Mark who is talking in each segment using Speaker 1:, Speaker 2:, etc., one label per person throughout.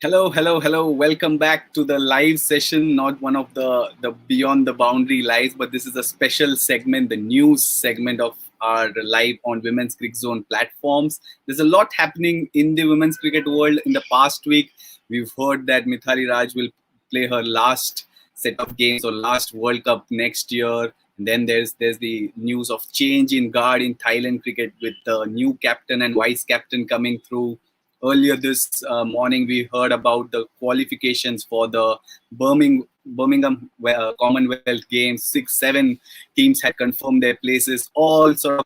Speaker 1: Hello, hello, hello. Welcome back to the live session, not one of the Beyond the Boundary lives, but this is a special segment, the news segment of our live on Women's Cricket Zone platforms. There's a lot happening in the women's cricket world in the past week. We've heard that Mithali Raj will play her last set of games or last World Cup next year. And then there's the news of change in guard in Thailand cricket with the new captain and vice captain coming through. Earlier this morning, we heard about the qualifications for the Birmingham Commonwealth Games. 6-7 teams had confirmed their places. All sort of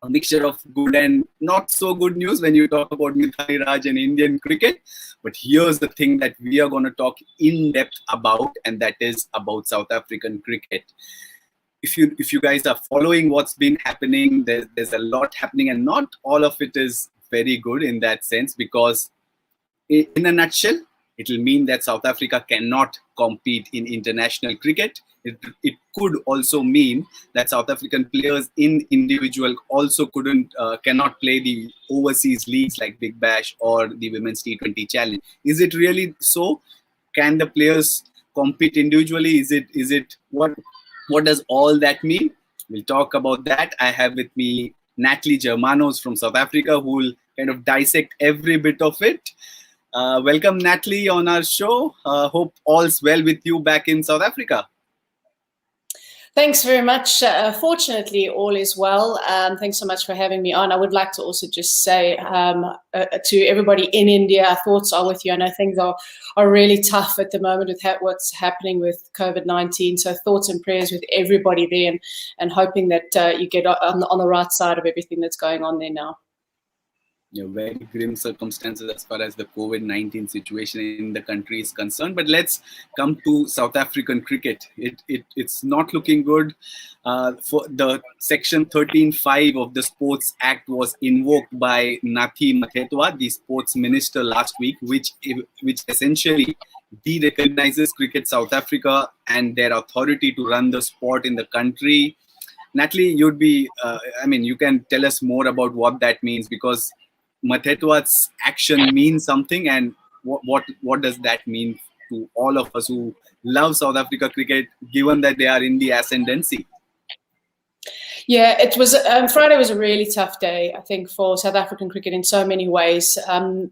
Speaker 1: a mixture of good and not so good news when you talk about Mithali Raj and Indian cricket. But here's the thing that we are going to talk in depth about, and that is about South African cricket. If you guys are following what's been happening, there's a lot happening, and not all of it is very good in that sense, because in a nutshell, it will mean that South Africa cannot compete in international cricket. It could also mean that South African players in individual also cannot play the overseas leagues like Big Bash or the Women's T20 Challenge. Is it really so? Can the players compete individually? Is it what does all that mean? We'll talk about that. I have with me Natalie Germanos from South Africa, who will kind of dissect every bit of it. Welcome, Natalie, on our show. Hope all's well with you back in South Africa.
Speaker 2: Thanks very much. Fortunately, all is well. Thanks so much for having me on. I would like to also just say to everybody in India, our thoughts are with you. I know things are really tough at the moment with what's happening with COVID-19. So thoughts and prayers with everybody there, and hoping that you get on the right side of everything that's going on there now.
Speaker 1: Very grim circumstances as far as the COVID-19 situation in the country is concerned. But let's come to South African cricket. It's not looking good. For the Section 13(5) of the Sports Act was invoked by Nathi Mathetwa, the sports minister, last week, which essentially de-recognizes Cricket South Africa and their authority to run the sport in the country. Natalie, you can tell us more about what that means, because Mathetwa's action means something, and what does that mean to all of us who love South Africa cricket, given that they are in the ascendancy?
Speaker 2: Yeah, it was. Friday was a really tough day, I think, for South African cricket in so many ways.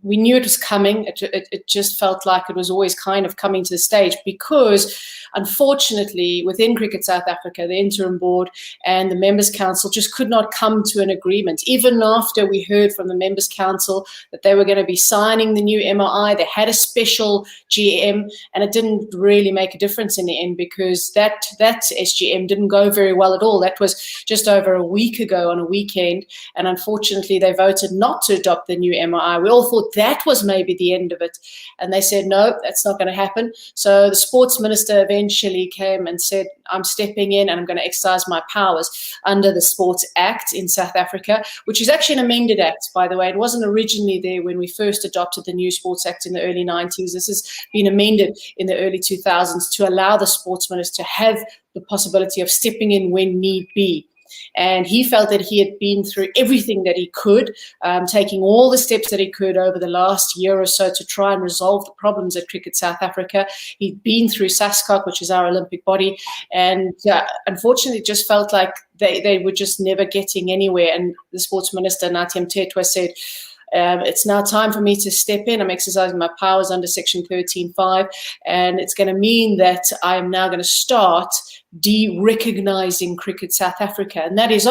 Speaker 2: We knew it was coming. It just felt like it was always kind of coming to the stage, because unfortunately, within Cricket South Africa, the interim board and the Members' Council just could not come to an agreement. Even after we heard from the Members' Council that they were going to be signing the new MOI, they had a special GM, and it didn't really make a difference in the end, because that SGM didn't go very well at all. That was just over a week ago on a weekend, and unfortunately they voted not to adopt the new MOI. We all thought that was maybe the end of it, and they said no, that's not going to happen. So the sports minister eventually came and said, I'm stepping in and I'm going to exercise my powers under the Sports Act in South Africa, which is actually an amended act, by the way. It wasn't originally there when we first adopted the new Sports Act in the early 90s. This has been amended in the early 2000s to allow the sports minister to have the possibility of stepping in when need be. And he felt that he had been through everything that he could, taking all the steps that he could over the last year or so to try and resolve the problems at Cricket South Africa. He'd been through SASCOC, which is our Olympic body, and unfortunately it just felt like they were just never getting anywhere. And the sports minister, Nathi Mathetwa, said, it's now time for me to step in. I'm exercising my powers under Section 13(5), and it's going to mean that I am now going to start de-recognizing Cricket South Africa. And that is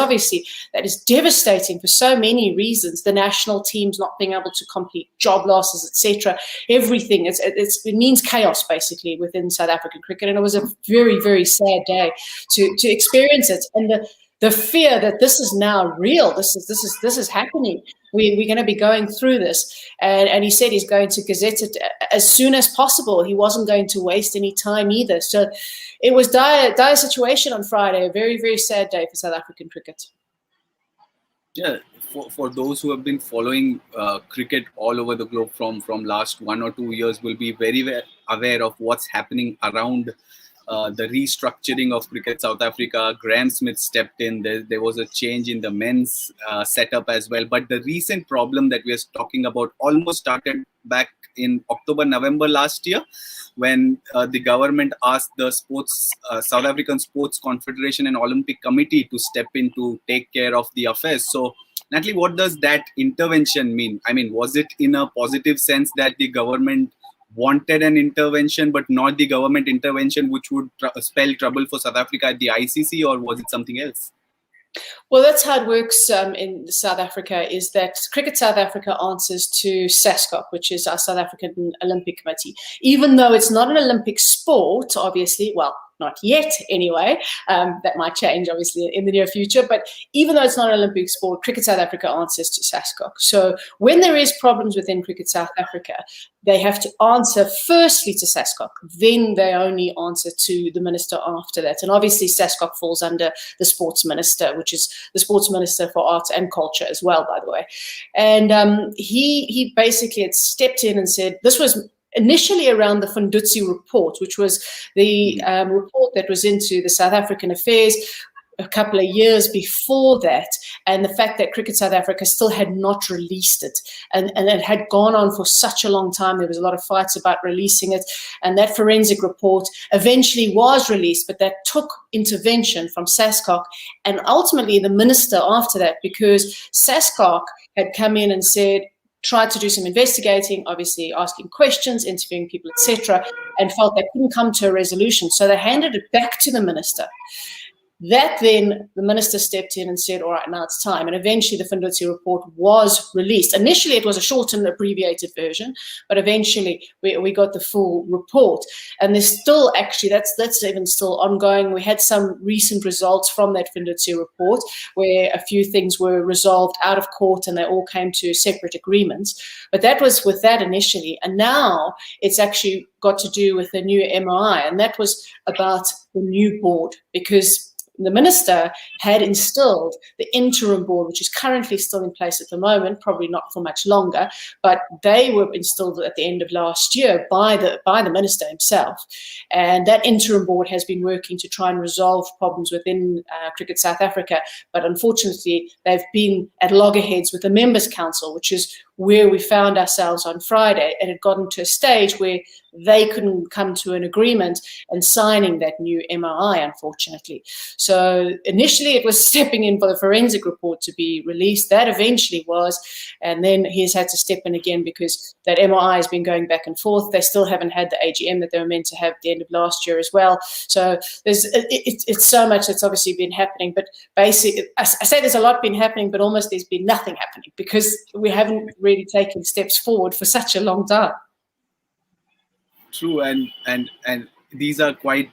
Speaker 2: devastating for so many reasons. The national teams not being able to complete, job losses, etc. Everything. It means chaos, basically, within South African cricket. And it was a very, very sad day to experience it. And the fear that this is now real, this is happening. We're going to be going through this. And he said he's going to gazette it as soon as possible. He wasn't going to waste any time either. So it was dire situation on Friday, a very, very sad day for South African cricket.
Speaker 1: Yeah, for those who have been following cricket all over the globe from last 1 or 2 years will be very aware of what's happening around the restructuring of Cricket South Africa. Graham Smith stepped in. There was a change in the men's setup as well. But the recent problem that we are talking about almost started back in October, November last year, when the government asked the South African Sports Confederation and Olympic Committee to step in to take care of the affairs. So, Natalie, what does that intervention mean? I mean, was it in a positive sense that the government wanted an intervention, but not the government intervention which would spell trouble for South Africa at the ICC, or was it something else?
Speaker 2: Well, that's how it works in South Africa, is that Cricket South Africa answers to SASCOC, which is our South African Olympic Committee. Even though it's not an Olympic sport, obviously, well, not yet anyway, that might change obviously in the near future, but even though it's not an Olympic sport, Cricket South Africa answers to SASCOC. So when there is problems within Cricket South Africa, they have to answer firstly to SASCOC, then they only answer to the minister after that. And obviously SASCOC falls under the sports minister, which is the sports minister for arts and culture as well, by the way. And he basically had stepped in and said, this was initially around the Fundutsi report, which was the report that was into the South African affairs a couple of years before that, and the fact that Cricket South Africa still had not released it, and it had gone on for such a long time. There was a lot of fights about releasing it, and that forensic report eventually was released, but that took intervention from SASCOC and ultimately the minister after that, because SASCOC had come in and said, tried to do some investigating, obviously asking questions, interviewing people, etc., and felt they couldn't come to a resolution. So they handed it back to the minister. That then the minister stepped in and said, all right, now it's time. And eventually the Fundutsi report was released. Initially, it was a short and abbreviated version, but eventually we got the full report. And there's still actually, that's even still ongoing. We had some recent results from that Fundutsi report where a few things were resolved out of court and they all came to separate agreements. But that was with that initially. And now it's actually got to do with the new MOI. And that was about the new board, because the minister had instilled the interim board, which is currently still in place at the moment, probably not for much longer, but they were instilled at the end of last year by the minister himself. And that interim board has been working to try and resolve problems within Cricket South Africa, but unfortunately they've been at loggerheads with the Members' Council, which is where we found ourselves on Friday. It had gotten to a stage where they couldn't come to an agreement and signing that new MOI, unfortunately. So initially it was stepping in for the forensic report to be released. That eventually was, and then he's had to step in again because that MOI has been going back and forth. They still haven't had the AGM that they were meant to have at the end of last year as well. So it's so much that's obviously been happening. But basically, I say there's a lot been happening, but almost there's been nothing happening because we haven't really taken steps forward for such a long time.
Speaker 1: True, and these are quite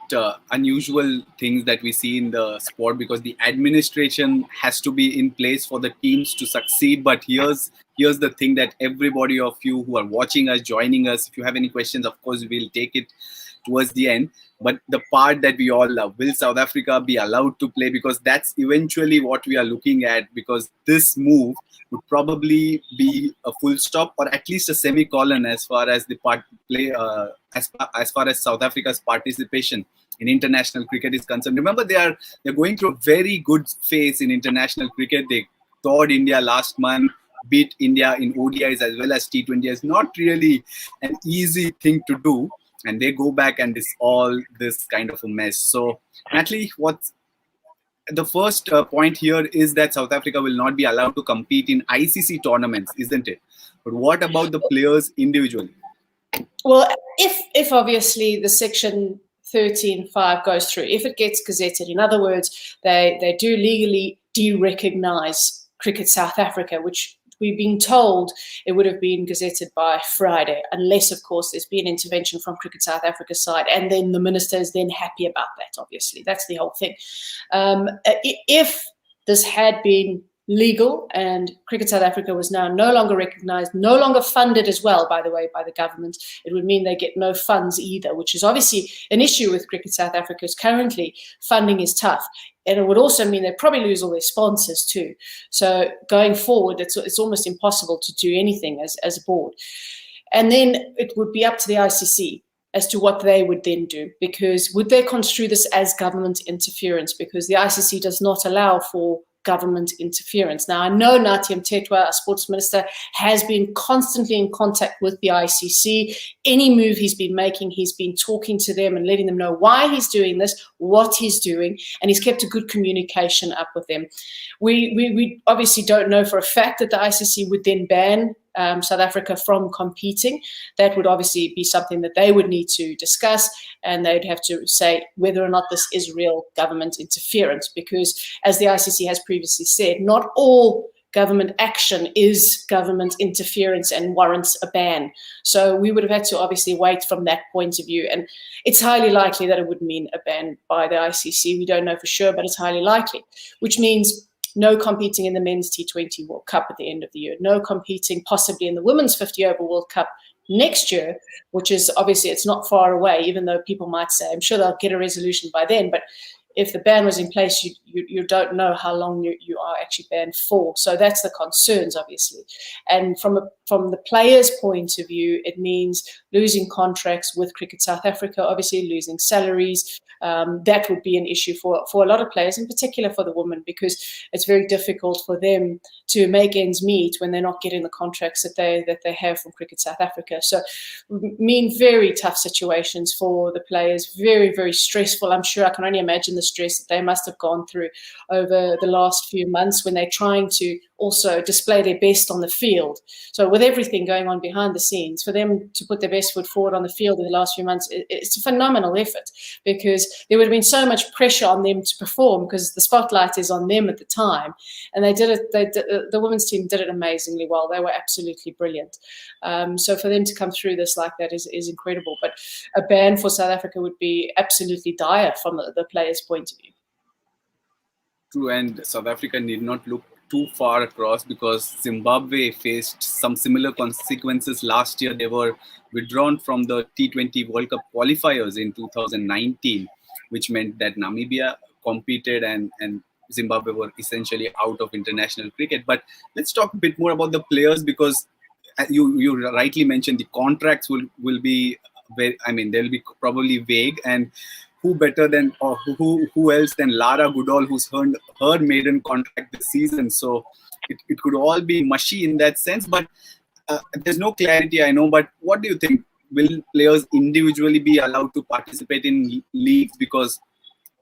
Speaker 1: unusual things that we see in the sport, because the administration has to be in place for the teams to succeed. But here's the thing, that everybody of you who are watching us, joining us, if you have any questions, of course we'll take it towards the end. But the part that we all love, will South Africa be allowed to play? Because that's eventually what we are looking at, because this move would probably be a full stop or at least a semicolon as far as the as far as South Africa's participation in international cricket is concerned. Remember, they're going through a very good phase in international cricket. They toured India last month, beat India in ODIs as well as T20. It's not really an easy thing to do. And they go back and it's all this kind of a mess. So, Natalie, what's the first point here is that South Africa will not be allowed to compete in ICC tournaments, isn't it? But what about the players individually?
Speaker 2: Well, if obviously the Section 13.5 goes through, if it gets gazetted, in other words, they do legally de-recognize Cricket South Africa, which we've been told it would have been gazetted by Friday, unless, of course, there's been intervention from Cricket South Africa's side, and then the minister is then happy about that, obviously. That's the whole thing. If this had been legal and Cricket South Africa was now no longer recognized, no longer funded as well, by the way, by the government, it would mean they get no funds either, which is obviously an issue with Cricket South Africa, because currently funding is tough. And it would also mean they probably lose all their sponsors too. So going forward, it's almost impossible to do anything as a board. And then it would be up to the ICC as to what they would then do, because would they construe this as government interference? Because the ICC does not allow for government interference. Now, I know Nathi Mthethwa, our sports minister, has been constantly in contact with the ICC. Any move he's been making, he's been talking to them and letting them know why he's doing this, what he's doing, and he's kept a good communication up with them. We obviously don't know for a fact that the ICC would then ban South Africa from competing. That would obviously be something that they would need to discuss, and they'd have to say whether or not this is real government interference, because as the ICC has previously said, not all government action is government interference and warrants a ban. So we would have had to obviously wait from that point of view, and it's highly likely that it would mean a ban by the ICC. We don't know for sure, but it's highly likely, which means no competing in the men's T20 World Cup at the end of the year, no competing possibly in the women's 50 over World Cup next year, which is obviously, it's not far away, even though people might say, I'm sure they'll get a resolution by then, but if the ban was in place, you don't know how long you are actually banned for. So that's the concerns, obviously. And from the players' point of view, it means losing contracts with Cricket South Africa, obviously losing salaries. That would be an issue for a lot of players, in particular for the women, because it's very difficult for them to make ends meet when they're not getting the contracts that they have from Cricket South Africa. So mean very tough situations for the players, very, very stressful. I'm sure I can only imagine the stress that they must have gone through over the last few months when they're trying to also display their best on the field. So with everything going on behind the scenes, for them to put their best foot forward on the field in the last few months, it's a phenomenal effort, because there would have been so much pressure on them to perform because the spotlight is on them at the time. And they did it. The women's team did it amazingly well. They were absolutely brilliant. So for them to come through this like that is incredible. But a ban for South Africa would be absolutely dire from the players' point of view.
Speaker 1: True, and South Africa need not look too far across, because Zimbabwe faced some similar consequences last year. They were withdrawn from the T20 World Cup qualifiers in 2019, which meant that Namibia competed and Zimbabwe were essentially out of international cricket. But let's talk a bit more about the players, because you rightly mentioned the contracts will be very, they'll be probably vague, and who better than, or who else than Lara Goodall, who's earned her maiden contract this season. So it could all be mushy in that sense, but there's no clarity, I know. But what do you think? Will players individually be allowed to participate in leagues? Because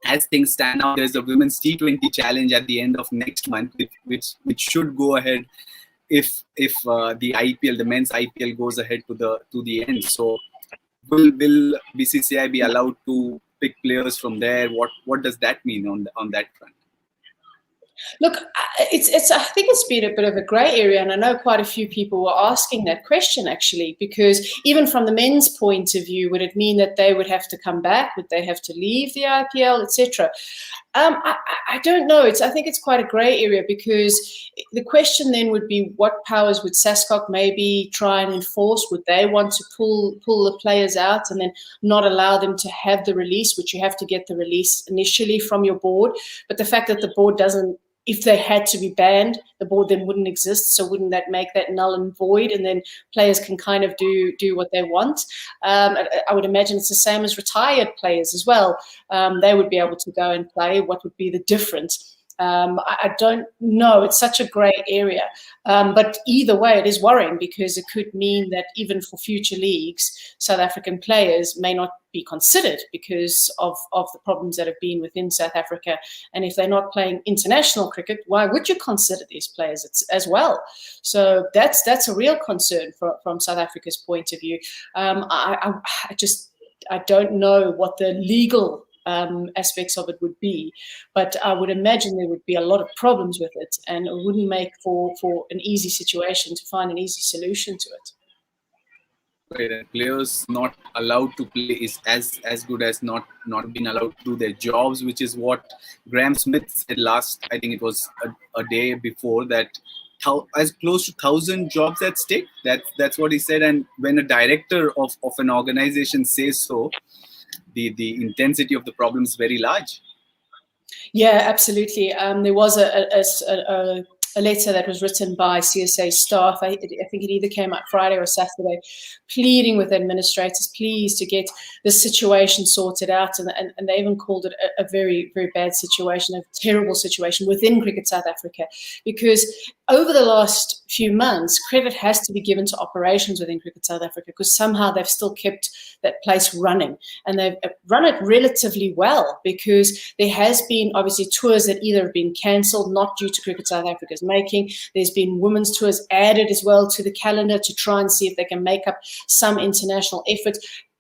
Speaker 1: as things stand now, there's the Women's T20 Challenge at the end of next month, which should go ahead if the IPL, the men's IPL, goes ahead to the end. So will BCCI be allowed to pick players from there? What does that mean on that front?
Speaker 2: Look, I think it's been a bit of a grey area, and I know quite a few people were asking that question actually, because even from the men's point of view, would it mean that they would have to come back? Would they have to leave the IPL, etc.? I don't know. I think it's quite a grey area, because the question then would be, what powers would SASCOC maybe try and enforce? Would they want to pull the players out and then not allow them to have the release, which you have to get the release initially from your board? But the fact that the board doesn't, if they had to be banned, the board then wouldn't exist. So wouldn't that make that null and void? And then players can kind of do what they want. I would imagine it's the same as retired players as well. They would be able to go and play. What would be the difference? I don't know. It's such a grey area. But either way, it is worrying, because it could mean that even for future leagues, South African players may not be considered because of the problems that have been within South Africa. And if they're not playing international cricket, why would you consider these players as well? So that's a real concern from South Africa's point of view. I don't know what the legal aspects of it would be, but I would imagine there would be a lot of problems with it, and it wouldn't make for an easy situation to find an easy solution to it.
Speaker 1: Right, and players not allowed to play is as good as not being allowed to do their jobs, which is what Graham Smith said last, I think it was a day before, that as close to 1,000 jobs at stake. That's what he said. And when a director of an organization says so, the intensity of the problem is very large.
Speaker 2: Yeah, absolutely. There was a a letter that was written by CSA staff. I think it either came out Friday or Saturday, pleading with administrators, please, to get the situation sorted out. And they even called it a very, very bad situation, a terrible situation within Cricket South Africa, because over the last few months, credit has to be given to operations within Cricket South Africa, because somehow they've still kept that place running, and they've run it relatively well, because there has been obviously tours that either have been cancelled, not due to Cricket South Africa's making. There's been women's tours added as well to the calendar to try and see if they can make up some international effort.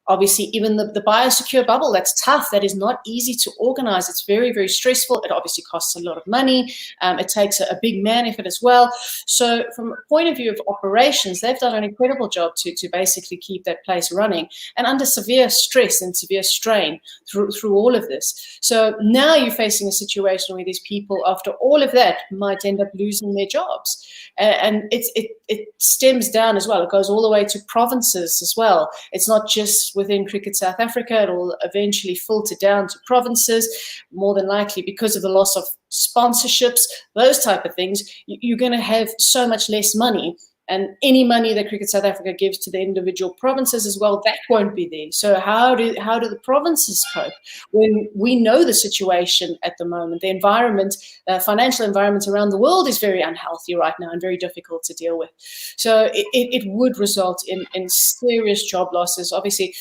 Speaker 2: Obviously, even the biosecure bubble, that's tough. That is not easy to organize. It's very, very stressful. It obviously costs a lot of money. It takes a big man effort as well. So from a point of view of operations, they've done an incredible job to basically keep that place running, and under severe stress and severe strain through all of this. So now you're facing a situation where these people, after all of that, might end up losing their jobs. And it stems down as well. It goes all the way to provinces as well. It's not just within Cricket South Africa. It will eventually filter down to provinces, more than likely because of the loss of sponsorships, those type of things. You're going to have so much less money, and any money that Cricket South Africa gives to the individual provinces as well, that won't be there. So how do the provinces cope when we know the situation at the moment? The environment, financial environment around the world is very unhealthy right now and very difficult to deal with. So it would result in serious job losses. Obviously,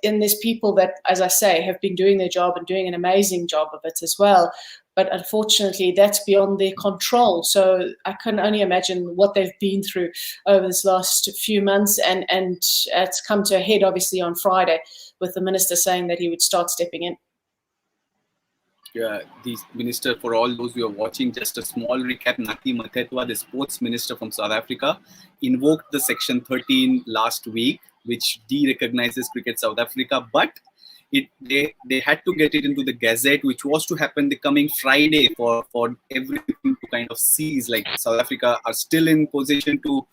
Speaker 2: and there's people that, as I say, have been doing their job and doing an amazing job of it as well. But unfortunately, that's beyond their control. So I can only imagine what they've been through over this last few months. And it's come to a head, obviously, on Friday, with the minister saying that he would start stepping in.
Speaker 1: The minister, for all those who are watching, just a small recap. Nati Matetwa, the sports minister from South Africa, invoked the Section 13 last week, which de-recognizes Cricket South Africa, but they had to get it into the Gazette, which was to happen the coming Friday for everything to kind of cease. Like, South Africa are still in position to,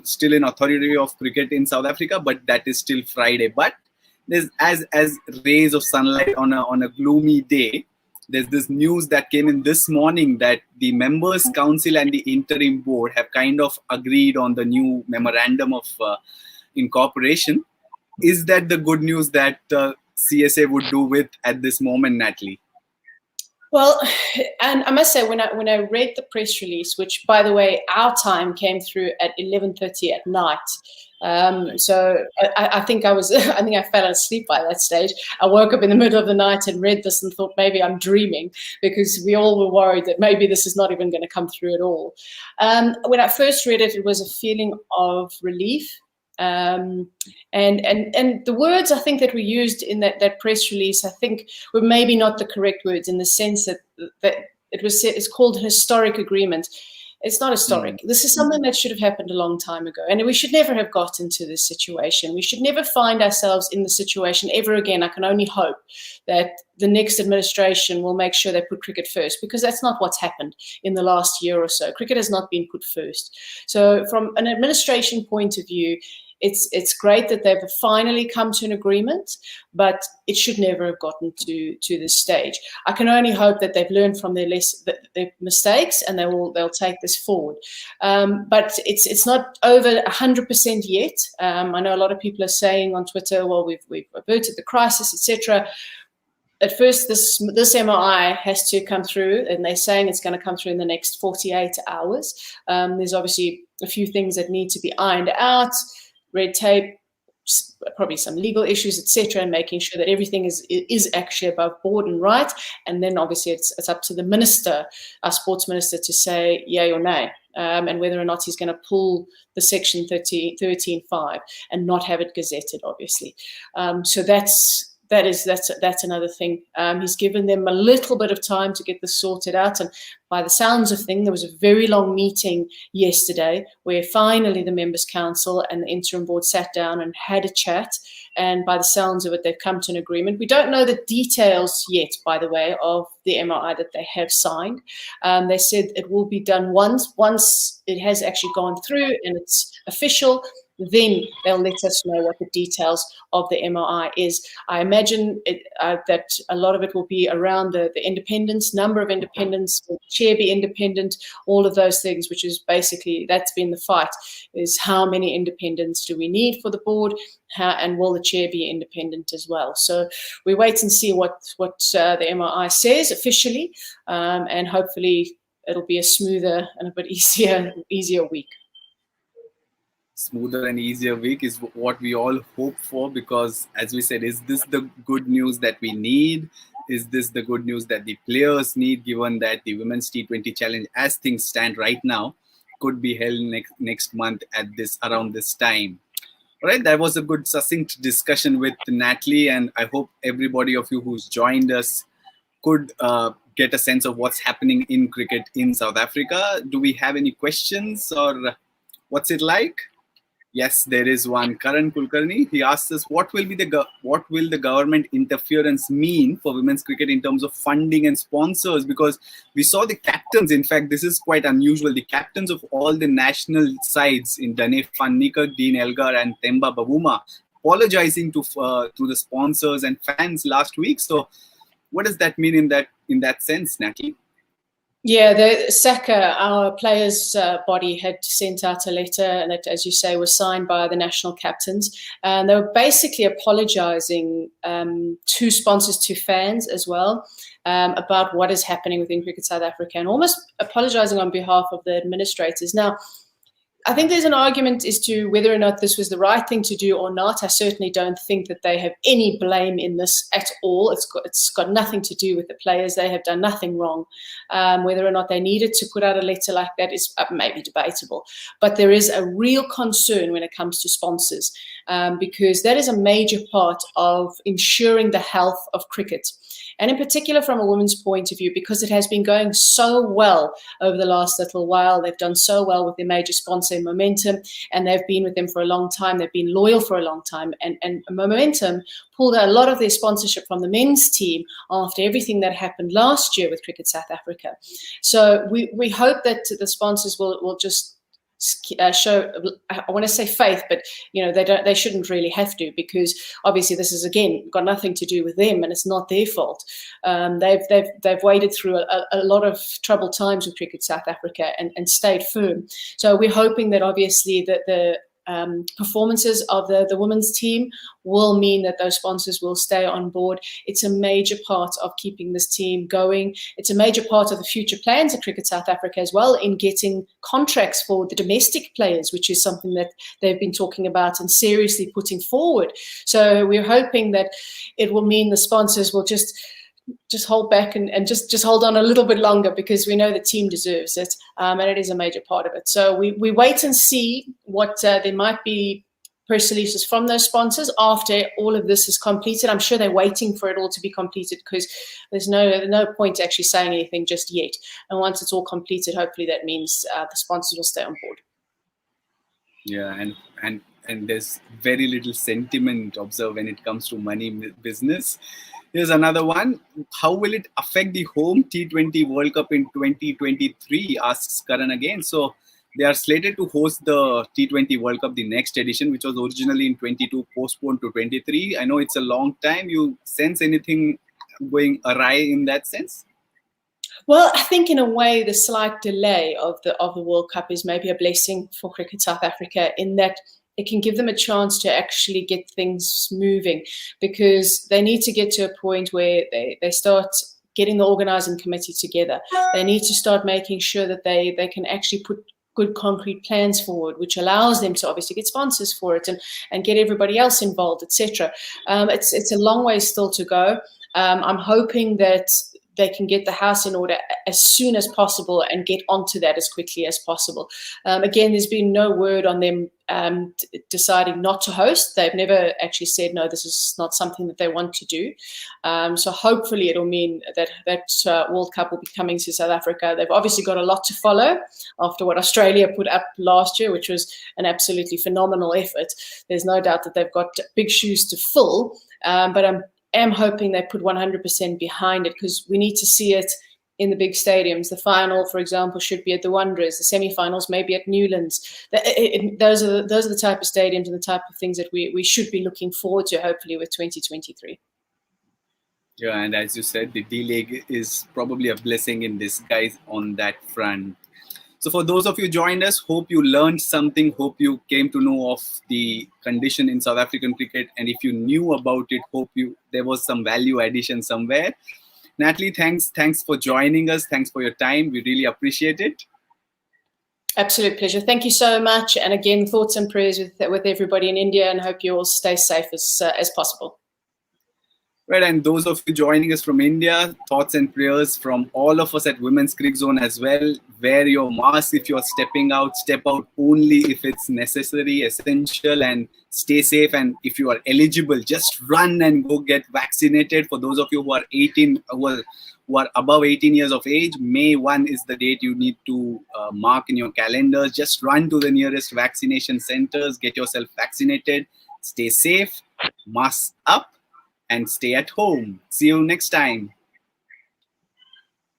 Speaker 1: still in authority of cricket in South Africa, but that is still Friday. But there's as rays of sunlight on a gloomy day. There's this news that came in this morning that the members' council and the interim board have kind of agreed on the new memorandum of incorporation. Is that the good news that CSA would do with at this moment, Natalie?
Speaker 2: Well, and I must say, when I read the press release, which, by the way, our time came through at 11:30 at night. So I think I fell asleep by that stage. I woke up in the middle of the night and read this and thought maybe I'm dreaming, because we all were worried that maybe this is not even going to come through at all. When I first read it, it was a feeling of relief. And the words I think that were used in that press release, I think, were maybe not the correct words, in the sense that it was said, it's called an historic agreement. It's not historic. This is something that should have happened a long time ago. And we should never have gotten to this situation. We should never find ourselves in the situation ever again. I can only hope that the next administration will make sure they put cricket first, because that's not what's happened in the last year or so. Cricket has not been put first. So from an administration point of view, it's great that they've finally come to an agreement, but it should never have gotten to this stage. I can only hope that they've learned from their mistakes, and they'll take this forward. But it's not over 100% yet. I know a lot of people are saying on Twitter, well, we've averted the crisis, etc. At first, this MOI has to come through, and they're saying it's going to come through in the next 48 hours. There's obviously a few things that need to be ironed out. Red tape, probably some legal issues, etc., and making sure that everything is actually above board and right. And then obviously it's up to the minister, our sports minister, to say yay or nay, and whether or not he's going to pull the Section 13.5 and not have it gazetted, obviously. So that's another thing. He's given them a little bit of time to get this sorted out, and by the sounds of things, there was a very long meeting yesterday where finally the members' council and the interim board sat down and had a chat, and by the sounds of it, they've come to an agreement. We don't know the details yet, by the way, of the MOI that they have signed. They said it will be done once it has actually gone through and it's official. then they'll let us know what the details of the MOI is. I imagine that a lot of it will be around the independence, number of independents, will the chair be independent, all of those things, which is basically, that's been the fight, is how many independents do we need for the board, and will the chair be independent as well? So we wait and see what the MOI says officially, and hopefully it'll be a smoother and a bit easier week.
Speaker 1: Smoother and easier week is what we all hope for, because as we said, is this the good news that we need? Is this the good news that the players need, given that the Women's T20 Challenge, as things stand right now, could be held next month at around this time? All right, that was a good succinct discussion with Natalie, and I hope everybody of you who's joined us could get a sense of what's happening in cricket in South Africa. Do we have any questions, or what's it like? Yes, there is one. Karan Kulkarni, he asks us, what will the government interference mean for women's cricket in terms of funding and sponsors? Because we saw the captains, in fact, this is quite unusual, the captains of all the national sides in Dane van Niekerk, Dean Elgar and Themba Bavuma apologizing to the sponsors and fans last week. So what does that mean in that sense, Natalie?
Speaker 2: Yeah, the SACA, our players' body, had sent out a letter, and it, as you say, was signed by the national captains. And they were basically apologising to sponsors, to fans as well, about what is happening within Cricket South Africa, and almost apologising on behalf of the administrators. Now, I think there's an argument as to whether or not this was the right thing to do or not. I certainly don't think that they have any blame in this at all. It's got nothing to do with the players. They have done nothing wrong. Whether or not they needed to put out a letter like that is maybe debatable. But there is a real concern when it comes to sponsors, because that is a major part of ensuring the health of cricket. And in particular from a women's point of view, because it has been going so well over the last little while. They've done so well with their major sponsor, Momentum, and they've been with them for a long time. They've been loyal for a long time. And Momentum pulled a lot of their sponsorship from the men's team after everything that happened last year with Cricket South Africa. So we hope that the sponsors will just show, I want to say faith, but they shouldn't really have to, because obviously this is, again, got nothing to do with them and it's not their fault. They've waded through a lot of troubled times with Cricket South Africa and stayed firm. So we're hoping that obviously that the performances of the women's team will mean that those sponsors will stay on board. It's a major part of keeping this team going. It's a major part of the future plans of Cricket South Africa as well, in getting contracts for the domestic players, which is something that they've been talking about and seriously putting forward. So we're hoping that it will mean the sponsors will just hold back and just hold on a little bit longer, because we know the team deserves it, and it is a major part of it. So we wait and see what there might be press releases from those sponsors after all of this is completed. I'm sure they're waiting for it all to be completed, because there's no point actually saying anything just yet. And once it's all completed, hopefully that means the sponsors will stay on board.
Speaker 1: Yeah, and there's very little sentiment observed when it comes to money business. Here's another one. How will it affect the home T20 World Cup in 2023? Asks Karan again. So they are slated to host the T20 World Cup, the next edition, which was originally in 22, postponed to 23. I know it's a long time. You sense anything going awry in that sense?
Speaker 2: Well, I think in a way the slight delay of the World Cup is maybe a blessing for Cricket South Africa, in that it can give them a chance to actually get things moving, because they need to get to a point where they start getting the organising committee together. They need to start making sure that they can actually put good concrete plans forward, which allows them to obviously get sponsors for it and get everybody else involved, etc. It's a long way still to go. I'm hoping that they can get the house in order as soon as possible and get onto that as quickly as possible. Again, there's been no word on them deciding not to host. They've never actually said, no, this is not something that they want to do. So hopefully it'll mean that World Cup will be coming to South Africa. They've obviously got a lot to follow after what Australia put up last year, which was an absolutely phenomenal effort. There's no doubt that they've got big shoes to fill, but I'm hoping they put 100% behind it, because we need to see it in the big stadiums. The final, for example, should be at the Wanderers. The semi-finals maybe at Newlands. Those are the type of stadiums and the type of things that we should be looking forward to, hopefully, with 2023.
Speaker 1: Yeah, and as you said, the D-League is probably a blessing in disguise on that front. So for those of you joined us, hope you learned something, hope you came to know of the condition in South African cricket. And if you knew about it, hope there was some value addition somewhere. Natalie, thanks for joining us. Thanks for your time. We really appreciate it.
Speaker 2: Absolute pleasure. Thank you so much. And again, thoughts and prayers with everybody in India, and hope you all stay safe as possible.
Speaker 1: Right, and those of you joining us from India, thoughts and prayers from all of us at Women's Cricket Zone as well. Wear your mask if you're stepping out. Step out only if it's necessary, essential, and stay safe. And if you are eligible, just run and go get vaccinated. For those of you who are 18, who are above 18 years of age, May 1 is the date you need to mark in your calendars. Just run to the nearest vaccination centers, get yourself vaccinated, stay safe, mask up, and stay at home. See you next time.